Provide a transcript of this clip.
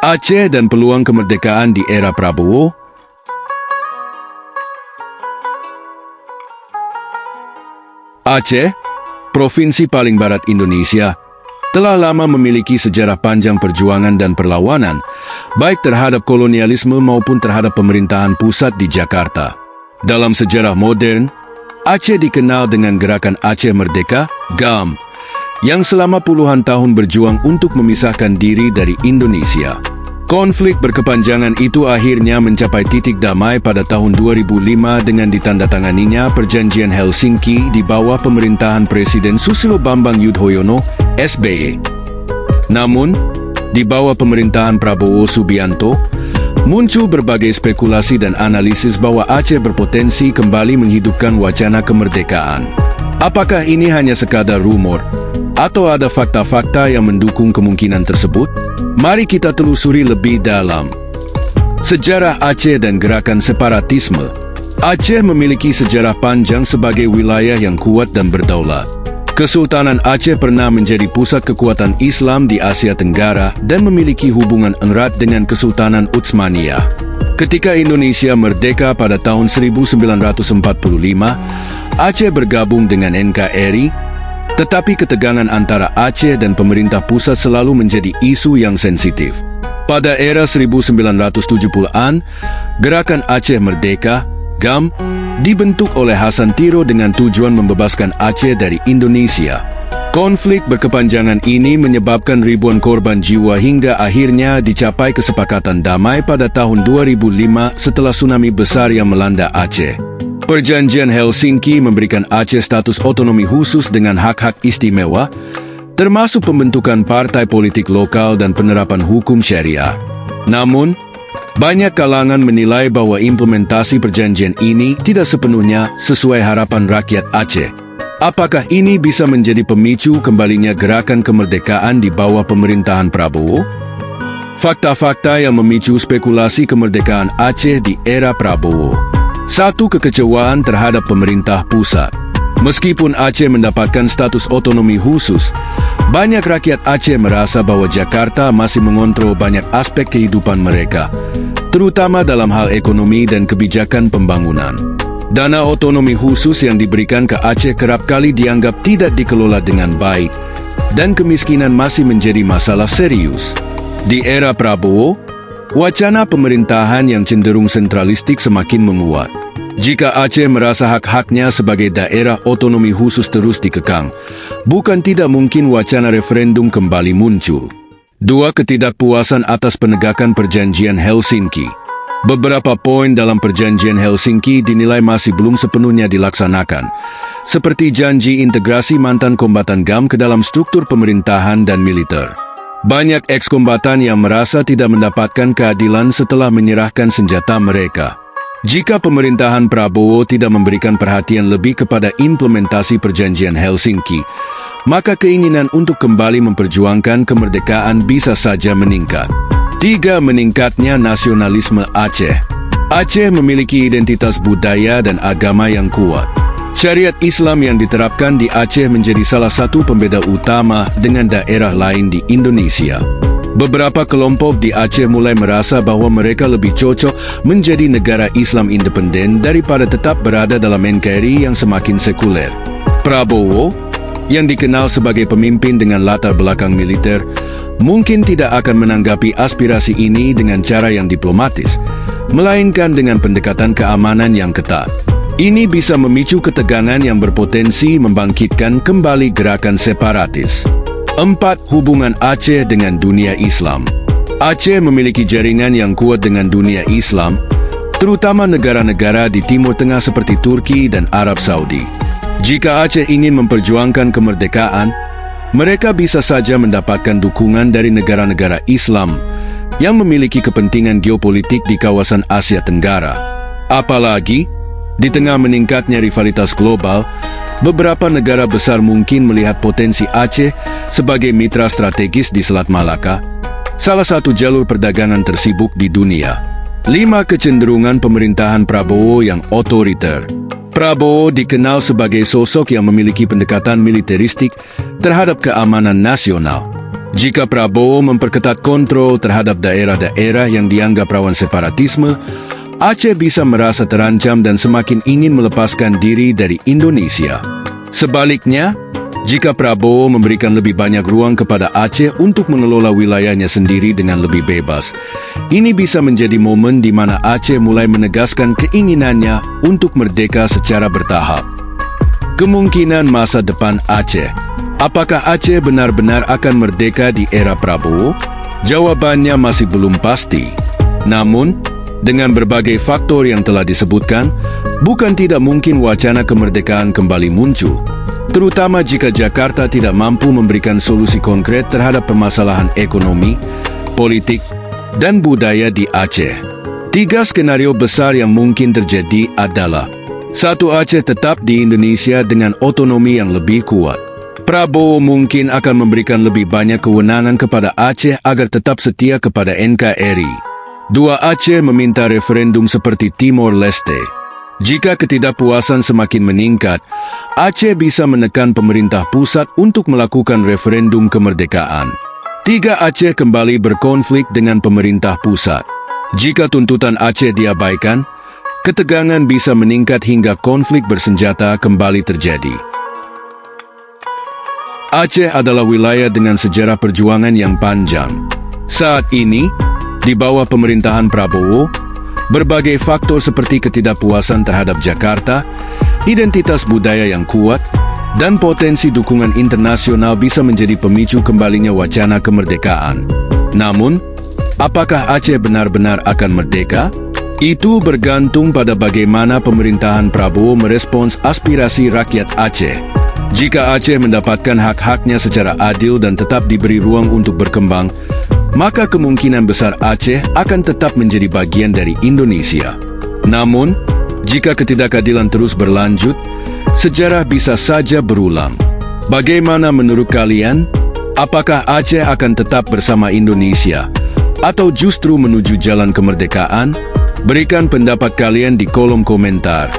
Aceh dan peluang kemerdekaan di era Prabowo. Aceh, provinsi paling barat Indonesia, telah lama memiliki sejarah panjang perjuangan dan perlawanan, baik terhadap kolonialisme maupun terhadap pemerintahan pusat di Jakarta. Dalam sejarah modern, Aceh dikenal dengan Gerakan Aceh Merdeka, GAM, yang selama puluhan tahun berjuang untuk memisahkan diri dari Indonesia. Konflik berkepanjangan itu akhirnya mencapai titik damai pada tahun 2005 dengan ditandatanganinya Perjanjian Helsinki di bawah pemerintahan Presiden Susilo Bambang Yudhoyono, SBY. Namun, di bawah pemerintahan Prabowo Subianto, muncul berbagai spekulasi dan analisis bahwa Aceh berpotensi kembali menghidupkan wacana kemerdekaan. Apakah ini hanya sekadar rumor, atau ada fakta-fakta yang mendukung kemungkinan tersebut? Mari kita telusuri lebih dalam. Sejarah Aceh dan gerakan separatisme. Aceh memiliki sejarah panjang sebagai wilayah yang kuat dan berdaulat. Kesultanan Aceh pernah menjadi pusat kekuatan Islam di Asia Tenggara dan memiliki hubungan erat dengan Kesultanan Utsmaniyah. Ketika Indonesia merdeka pada tahun 1945, Aceh bergabung dengan NKRI, tetapi ketegangan antara Aceh dan pemerintah pusat selalu menjadi isu yang sensitif. Pada era 1970-an, Gerakan Aceh Merdeka, GAM, dibentuk oleh Hasan Tiro dengan tujuan membebaskan Aceh dari Indonesia. Konflik berkepanjangan ini menyebabkan ribuan korban jiwa hingga akhirnya dicapai kesepakatan damai pada tahun 2005 setelah tsunami besar yang melanda Aceh. Perjanjian Helsinki memberikan Aceh status otonomi khusus dengan hak-hak istimewa, termasuk pembentukan partai politik lokal dan penerapan hukum syariah. Namun, banyak kalangan menilai bahwa implementasi perjanjian ini tidak sepenuhnya sesuai harapan rakyat Aceh. Apakah ini bisa menjadi pemicu kembalinya gerakan kemerdekaan di bawah pemerintahan Prabowo? Fakta-fakta yang memicu spekulasi kemerdekaan Aceh di era Prabowo. 1. Kekecewaan terhadap pemerintah pusat. Meskipun Aceh mendapatkan status otonomi khusus, banyak rakyat Aceh merasa bahwa Jakarta masih mengontrol banyak aspek kehidupan mereka, terutama dalam hal ekonomi dan kebijakan pembangunan. Dana otonomi khusus yang diberikan ke Aceh kerap kali dianggap tidak dikelola dengan baik, dan kemiskinan masih menjadi masalah serius. Di era Prabowo, wacana pemerintahan yang cenderung sentralistik semakin menguat. Jika Aceh merasa hak-haknya sebagai daerah otonomi khusus terus dikekang, bukan tidak mungkin wacana referendum kembali muncul. 2. Ketidakpuasan atas penegakan Perjanjian Helsinki. Beberapa poin dalam Perjanjian Helsinki dinilai masih belum sepenuhnya dilaksanakan, seperti janji integrasi mantan kombatan GAM ke dalam struktur pemerintahan dan militer. Banyak eks-kombatan yang merasa tidak mendapatkan keadilan setelah menyerahkan senjata mereka. Jika pemerintahan Prabowo tidak memberikan perhatian lebih kepada implementasi Perjanjian Helsinki, maka keinginan untuk kembali memperjuangkan kemerdekaan bisa saja meningkat. 3. Meningkatnya nasionalisme Aceh. Aceh memiliki identitas budaya dan agama yang kuat. Syariat Islam yang diterapkan di Aceh menjadi salah satu pembeda utama dengan daerah lain di Indonesia. Beberapa kelompok di Aceh mulai merasa bahwa mereka lebih cocok menjadi negara Islam independen daripada tetap berada dalam NKRI yang semakin sekuler. Prabowo, yang dikenal sebagai pemimpin dengan latar belakang militer, mungkin tidak akan menanggapi aspirasi ini dengan cara yang diplomatis, melainkan dengan pendekatan keamanan yang ketat. Ini bisa memicu ketegangan yang berpotensi membangkitkan kembali gerakan separatis. 4. Hubungan Aceh dengan dunia Islam. Aceh memiliki jaringan yang kuat dengan dunia Islam, terutama negara-negara di Timur Tengah seperti Turki dan Arab Saudi. Jika Aceh ingin memperjuangkan kemerdekaan, mereka bisa saja mendapatkan dukungan dari negara-negara Islam yang memiliki kepentingan geopolitik di kawasan Asia Tenggara. Apalagi, di tengah meningkatnya rivalitas global, beberapa negara besar mungkin melihat potensi Aceh sebagai mitra strategis di Selat Malaka, salah satu jalur perdagangan tersibuk di dunia. 5. Kecenderungan pemerintahan Prabowo yang otoriter. Prabowo dikenal sebagai sosok yang memiliki pendekatan militeristik terhadap keamanan nasional. Jika Prabowo memperketat kontrol terhadap daerah-daerah yang dianggap rawan separatisme, Aceh bisa merasa terancam dan semakin ingin melepaskan diri dari Indonesia. Sebaliknya, jika Prabowo memberikan lebih banyak ruang kepada Aceh untuk mengelola wilayahnya sendiri dengan lebih bebas, ini bisa menjadi momen di mana Aceh mulai menegaskan keinginannya untuk merdeka secara bertahap. Kemungkinan masa depan Aceh. Apakah Aceh benar-benar akan merdeka di era Prabowo? Jawabannya masih belum pasti. Namun, dengan berbagai faktor yang telah disebutkan, bukan tidak mungkin wacana kemerdekaan kembali muncul, terutama jika Jakarta tidak mampu memberikan solusi konkret terhadap permasalahan ekonomi, politik, dan budaya di Aceh. 3 skenario besar yang mungkin terjadi adalah: 1. Aceh tetap di Indonesia dengan otonomi yang lebih kuat. Prabowo mungkin akan memberikan lebih banyak kewenangan kepada Aceh agar tetap setia kepada NKRI. 2. Aceh meminta referendum seperti Timor Leste. Jika ketidakpuasan semakin meningkat, Aceh bisa menekan pemerintah pusat untuk melakukan referendum kemerdekaan. 3. Aceh kembali berkonflik dengan pemerintah pusat. Jika tuntutan Aceh diabaikan, ketegangan bisa meningkat hingga konflik bersenjata kembali terjadi. Aceh adalah wilayah dengan sejarah perjuangan yang panjang. Saat ini, di bawah pemerintahan Prabowo, berbagai faktor seperti ketidakpuasan terhadap Jakarta, identitas budaya yang kuat, dan potensi dukungan internasional bisa menjadi pemicu kembalinya wacana kemerdekaan. Namun, apakah Aceh benar-benar akan merdeka? Itu bergantung pada bagaimana pemerintahan Prabowo merespons aspirasi rakyat Aceh. Jika Aceh mendapatkan hak-haknya secara adil dan tetap diberi ruang untuk berkembang, maka kemungkinan besar Aceh akan tetap menjadi bagian dari Indonesia. Namun, jika ketidakadilan terus berlanjut, sejarah bisa saja berulang. Bagaimana menurut kalian? Apakah Aceh akan tetap bersama Indonesia atau justru menuju jalan kemerdekaan? Berikan pendapat kalian di kolom komentar.